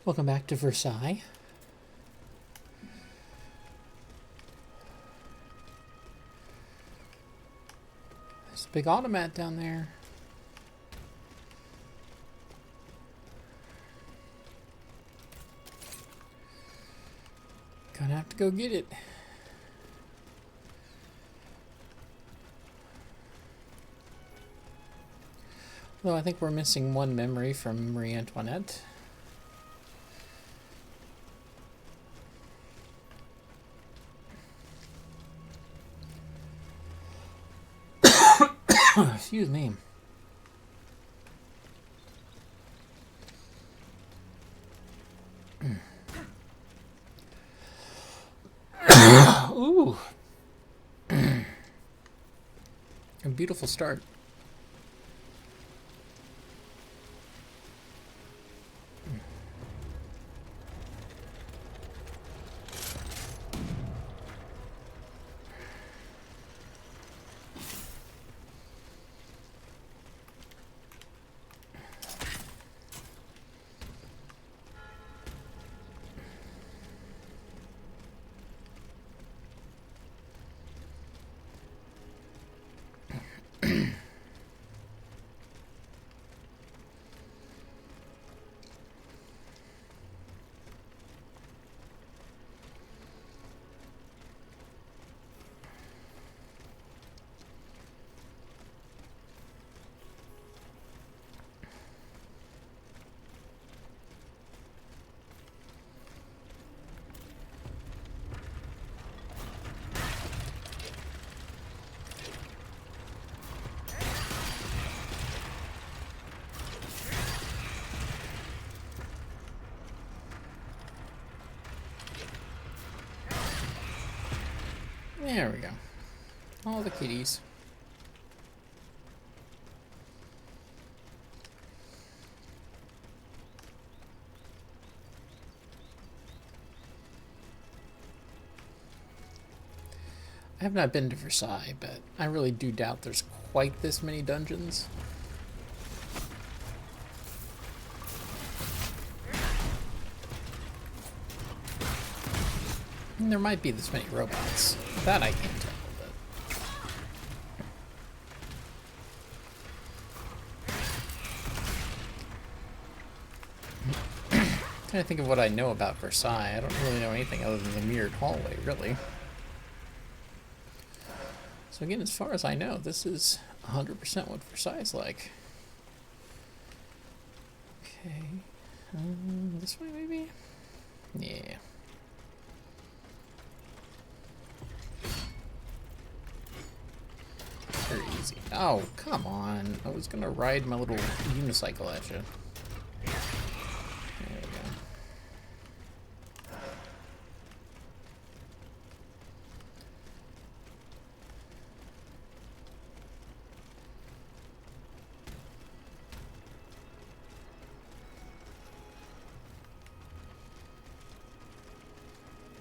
Welcome back to Versailles. There's a big automat down there. Gonna have to go get it. Though I think we're missing one memory from Marie Antoinette. Excuse me. Ooh. A beautiful start. There we go. All the kitties. I have not been to Versailles, but I really do doubt there's quite this many dungeons. And there might be this many robots. That I can't tell, but... Trying to think of what I know about Versailles. I don't really know anything other than the mirrored hallway, really. So again, as far as I know, this is 100% what Versailles is like. Okay. This way, maybe? Yeah. Very easy. Oh, come on. I was gonna ride my little unicycle at you. There we go.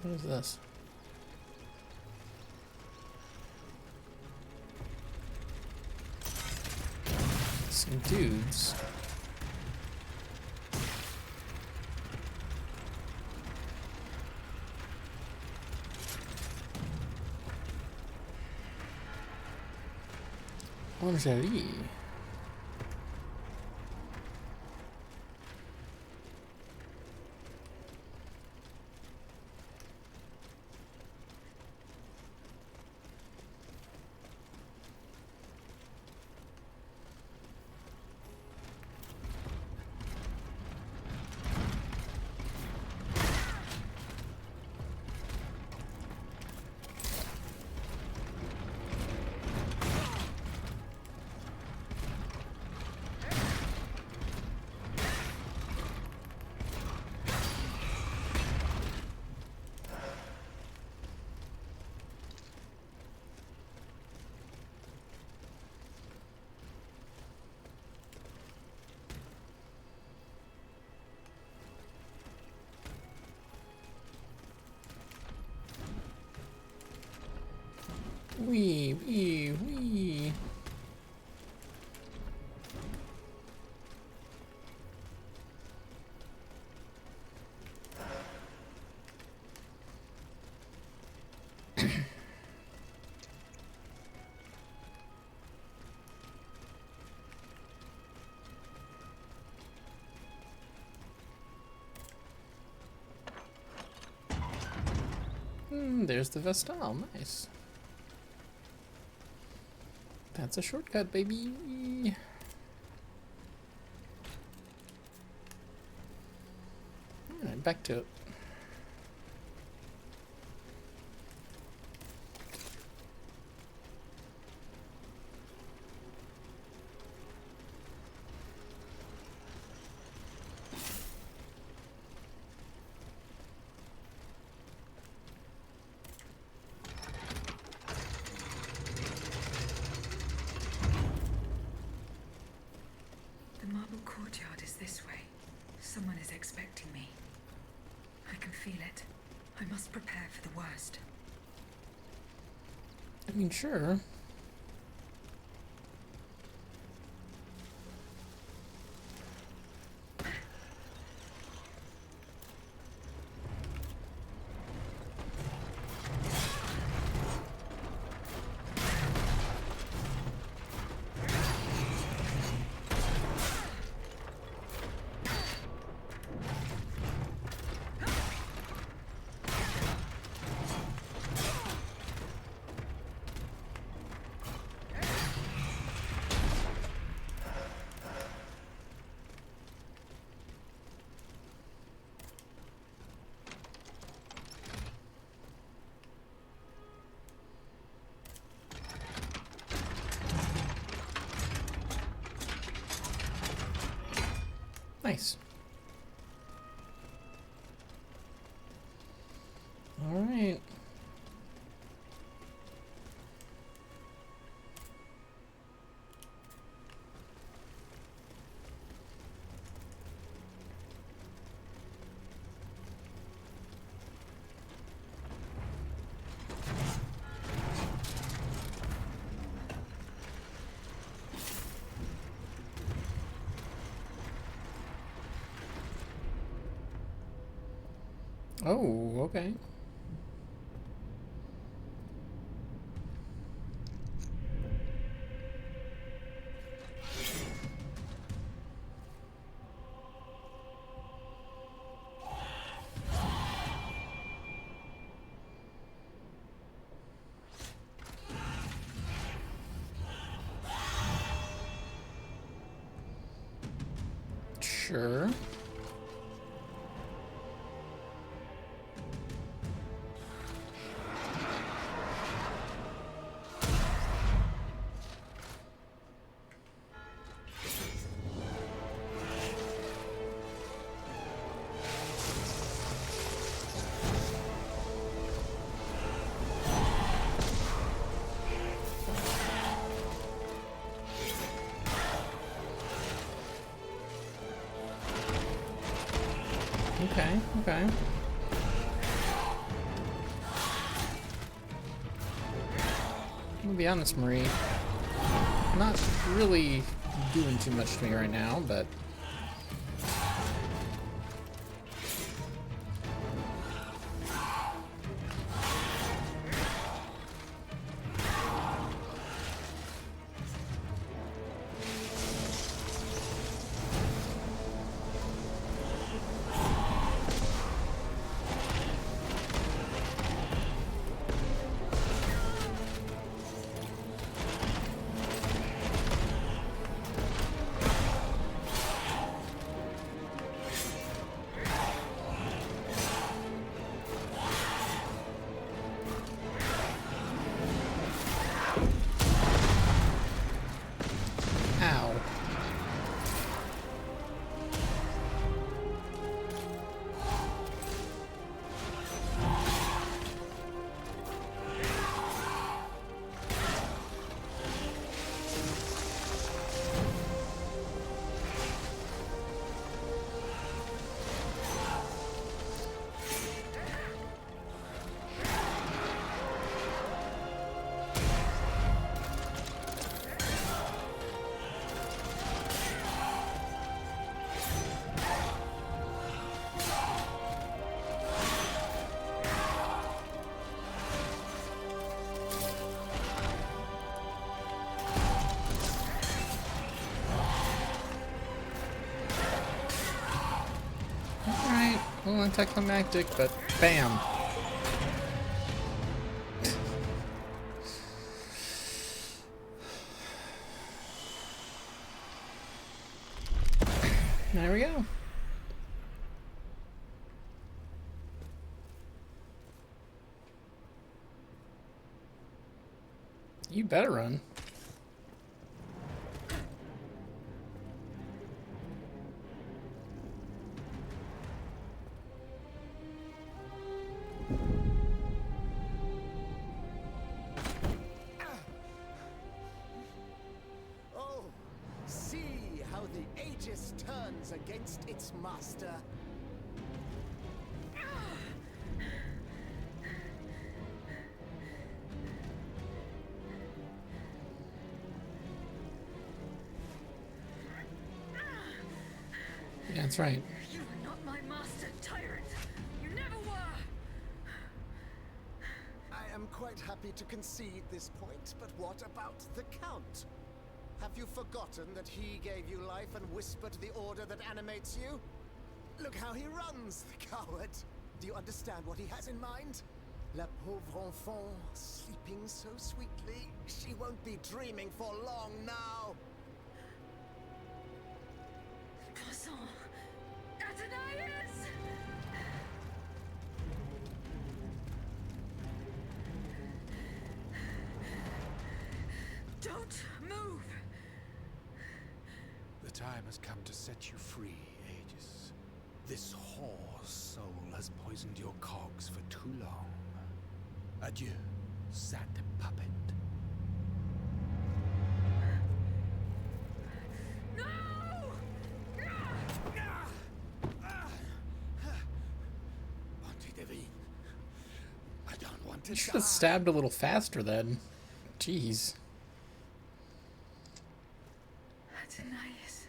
What is this? Some dudes. Lingerie. Wee. There's the Vestal. Nice. That's a shortcut, baby. Alright, back to it. The marble courtyard is this way. Someone is expecting me. I can feel it. I must prepare for the worst. I mean, sure. Nice. All right. Oh, okay. Sure. Okay, okay. I'm gonna be honest, Marie. Not really doing too much to me right now, but ow. Alright, a little anticlimactic, but bam. There we go. You better run. Oh, see how the Aegis turns against its master. Yeah, that's right. You are not my master, tyrant. You never were. I am quite happy to concede this point, but what about the Count? Have you forgotten that he gave you life and whispered the order that animates you? Look how he runs, the coward. Do you understand what he has in mind? La pauvre enfant, sleeping so sweetly. She won't be dreaming for long now. Poisson. Athenais! Don't move! The time has come to set you free, Aegis. This whore's soul has poisoned your cogs for too long. Adieu, sad puppet. No! I don't want to You should die. have stabbed a little faster then. Jeez. Athenais.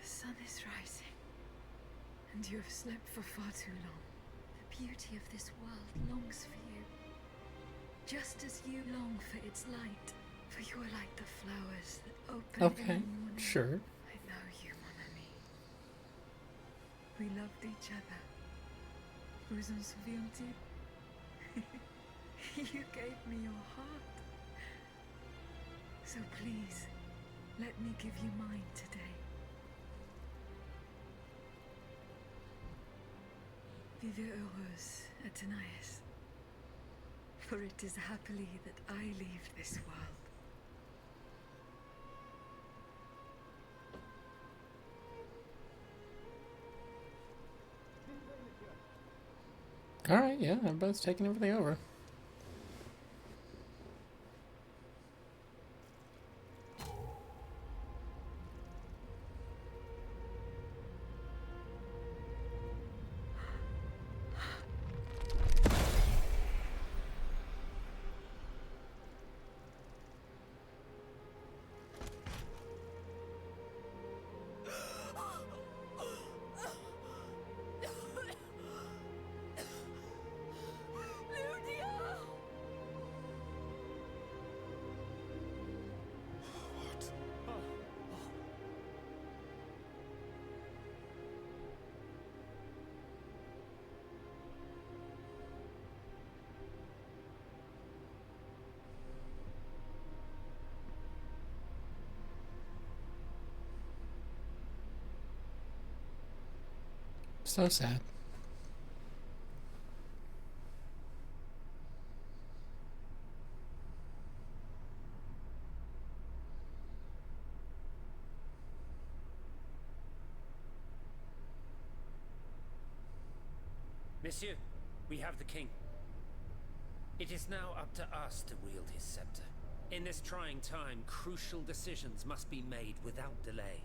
The sun is rising, and you have slept for far too long. The beauty of this world longs for you, just as you long for its light. For you are like the flowers that open in Okay, the morning. sure. I know you, mon ami. We loved each other. Vous en souviens-tu? You gave me your heart. So please, let me give you mine today. Vivez heureuse, Athenais. For it is happily that I leave this world. Alright, yeah, everybody's taking everything over. So sad. Monsieur, we have the king. It is now up to us to wield his scepter. In this trying time, crucial decisions must be made without delay.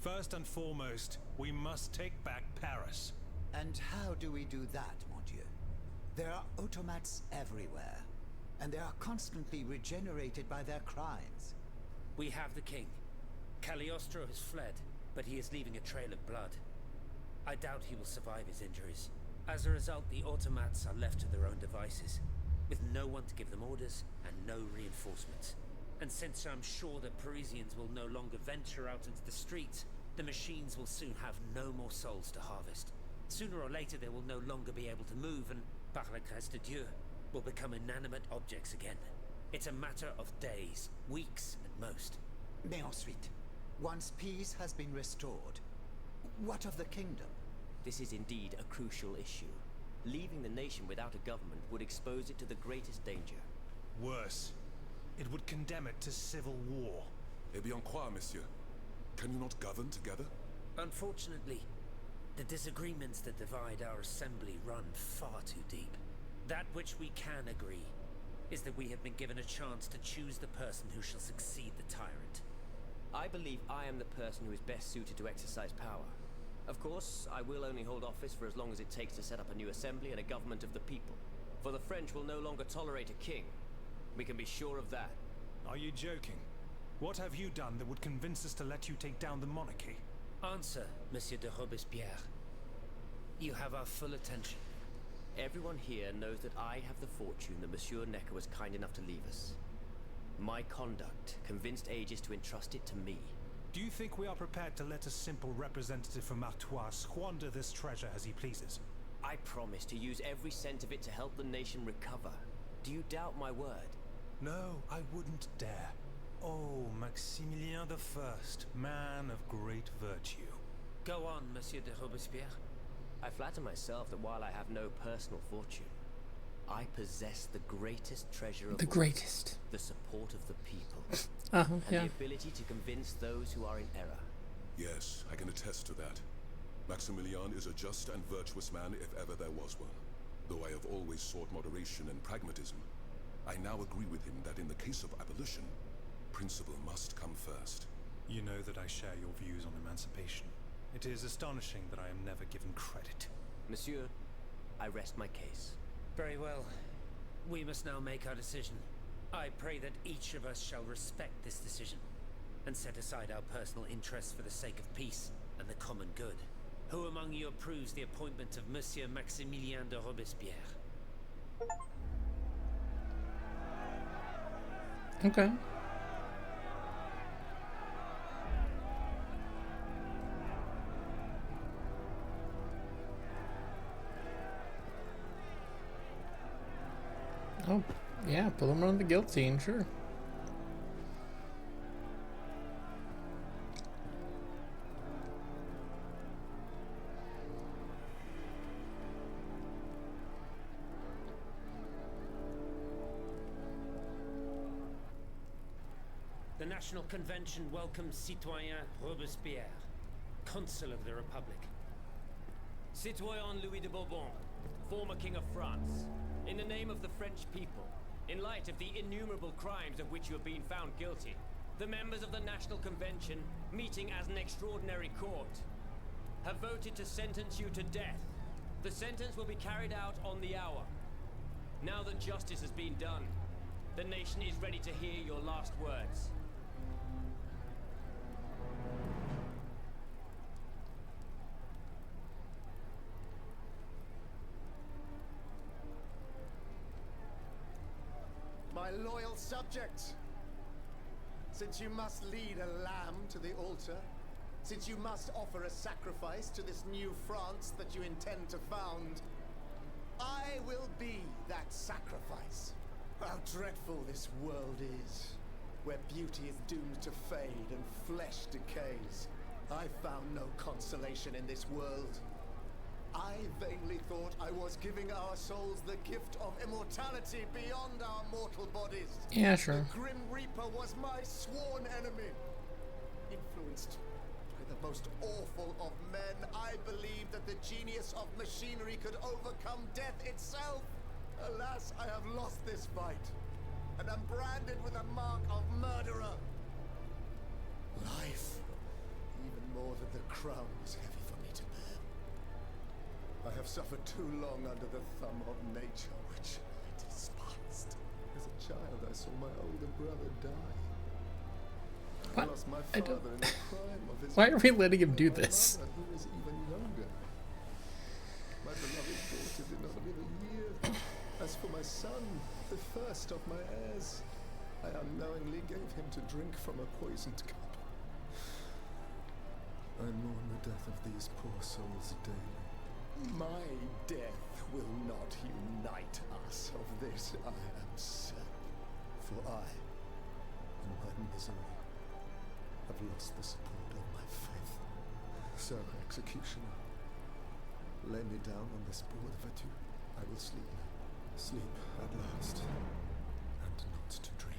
First and foremost, we must take back Paris. And how do we do that, mon Dieu? There are automats everywhere, and they are constantly regenerated by their crimes. We have the king. Cagliostro has fled, but he is leaving a trail of blood. I doubt he will survive his injuries. As a result, the automats are left to their own devices, with no one to give them orders and no reinforcements. And since I'm sure that Parisians will no longer venture out into the streets, the machines will soon have no more souls to harvest. Sooner or later they will no longer be able to move and, par la grâce de Dieu, will become inanimate objects again. It's a matter of days, weeks at most. Mais ensuite, Once peace has been restored, what of the kingdom? This is indeed a crucial issue. Leaving the nation without a government would expose it to the greatest danger. Worse, it would condemn it to civil war. Eh bien quoi, monsieur? Can you not govern together? Unfortunately, the disagreements that divide our assembly run far too deep. That which we can agree is that we have been given a chance to choose the person who shall succeed the tyrant. I believe I am the person who is best suited to exercise power. Of course, I will only hold office for as long as it takes to set up a new assembly and a government of the people. For the French will no longer tolerate a king. We can be sure of that. Are you joking? What have you done that would convince us to let you take down the monarchy? Answer, Monsieur de Robespierre. You have our full attention. Everyone here knows that I have the fortune that Monsieur Necker was kind enough to leave us. My conduct convinced Aegis to entrust it to me. Do you think we are prepared to let a simple representative from Artois squander this treasure as he pleases? I promise to use every cent of it to help the nation recover. Do you doubt my word? No, I wouldn't dare. Oh, Maximilien I, man of great virtue. Go on, Monsieur de Robespierre. I flatter myself that while I have no personal fortune, I possess the greatest treasure of The all, greatest. the support of the people, Uh-huh, and yeah. the ability to convince those who are in error. Yes, I can attest to that. Maximilian is a just and virtuous man if ever there was one. Though I have always sought moderation and pragmatism, I now agree with him that in the case of abolition, principle must come first. You know that I share your views on emancipation. It is astonishing that I am never given credit. Monsieur, I rest my case. Very well. We must now make our decision. I pray that each of us shall respect this decision and set aside our personal interests for the sake of peace and the common good. Who among you approves the appointment of Monsieur Maximilien de Robespierre? Okay. Oh, yeah, pull him on the guillotine, sure. The National Convention welcomes Citoyen Robespierre, Consul of the Republic. Citoyen Louis de Bourbon, former King of France, in the name of the French people, in light of the innumerable crimes of which you have been found guilty, the members of the National Convention, meeting as an extraordinary court, have voted to sentence you to death. The sentence will be carried out on the hour. Now that justice has been done, the nation is ready to hear your last words. My loyal subjects, since you must lead a lamb to the altar, since you must offer a sacrifice to this new France that you intend to found, I will be that sacrifice. How dreadful this world is, where beauty is doomed to fade and flesh decays. I found no consolation in this world. I vainly thought I was giving our souls the gift of immortality beyond our mortal bodies. Yeah, sure. The Grim Reaper was my sworn enemy. Influenced by the most awful of men, I believed that the genius of machinery could overcome death itself. Alas, I have lost this fight, and am branded with a mark of murderer. Life, even more than the crown, was heavy for me to bear. I have suffered too long under the thumb of nature, which I despised. As a child, I saw my older brother die. I What? lost my I father don't- in the prime of his Why are we life, letting him do and my this? mother, who is even younger. My beloved daughter did not live a year. As for my son, the first of my heirs, I unknowingly gave him to drink from a poisoned cup. I mourn the death of these poor souls daily. My death will not unite us, of this I am certain. For I, in my misery, have lost the support of my faith. Sir Executioner, lay me down on this board of adieu. I will sleep. Sleep at last, and not to dream.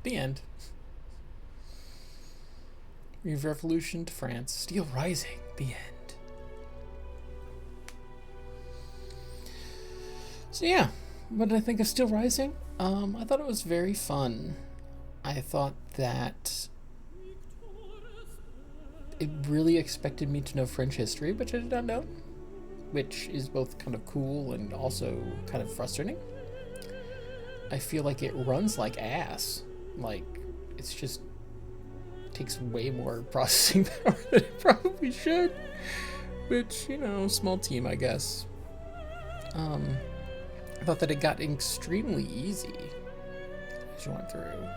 The end. Revolution to France. Steel Rising. The end. So yeah, what did I think of Steel Rising? I thought it was very fun. I thought that it really expected me to know French history, which I did not know, which is both kind of cool and also kind of frustrating. I feel like it runs like ass. Like, it's just takes way more processing power than it probably should, which, you know, small team, I guess. I thought that it got extremely easy as you went through.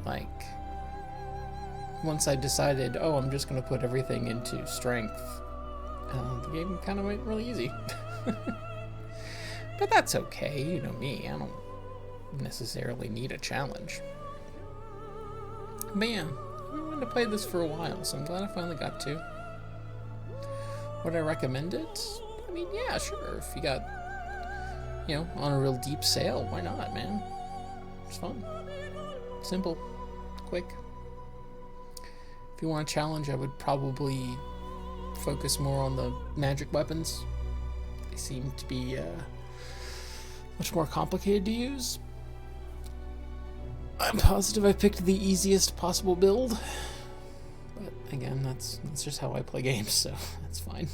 Like, once I decided, oh, I'm just going to put everything into strength, the game kind of went really easy. But that's okay, you know me, I don't necessarily need a challenge. But yeah, I've been wanting to play this for a while, so I'm glad I finally got to. Would I recommend it? I mean, yeah, sure. If you got, you know, on a real deep sale, why not, man? It's fun. Simple. Quick. If you want a challenge, I would probably focus more on the magic weapons. They seem to be much more complicated to use. I'm positive I picked the easiest possible build, but again, that's just how I play games, so that's fine.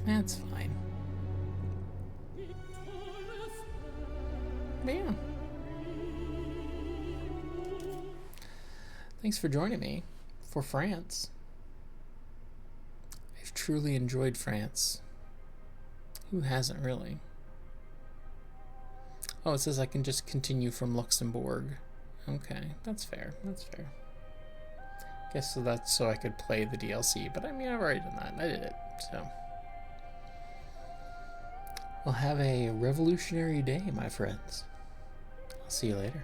That's fine. But yeah. Thanks for joining me for France. I've truly enjoyed France. Who hasn't, really? Oh, it says I can just continue from Luxembourg. Okay, that's fair. That's fair. Guess so that's so I could play the DLC, but I mean, I've already done that. I did it, so. Well, have a revolutionary day, my friends. I'll see you later.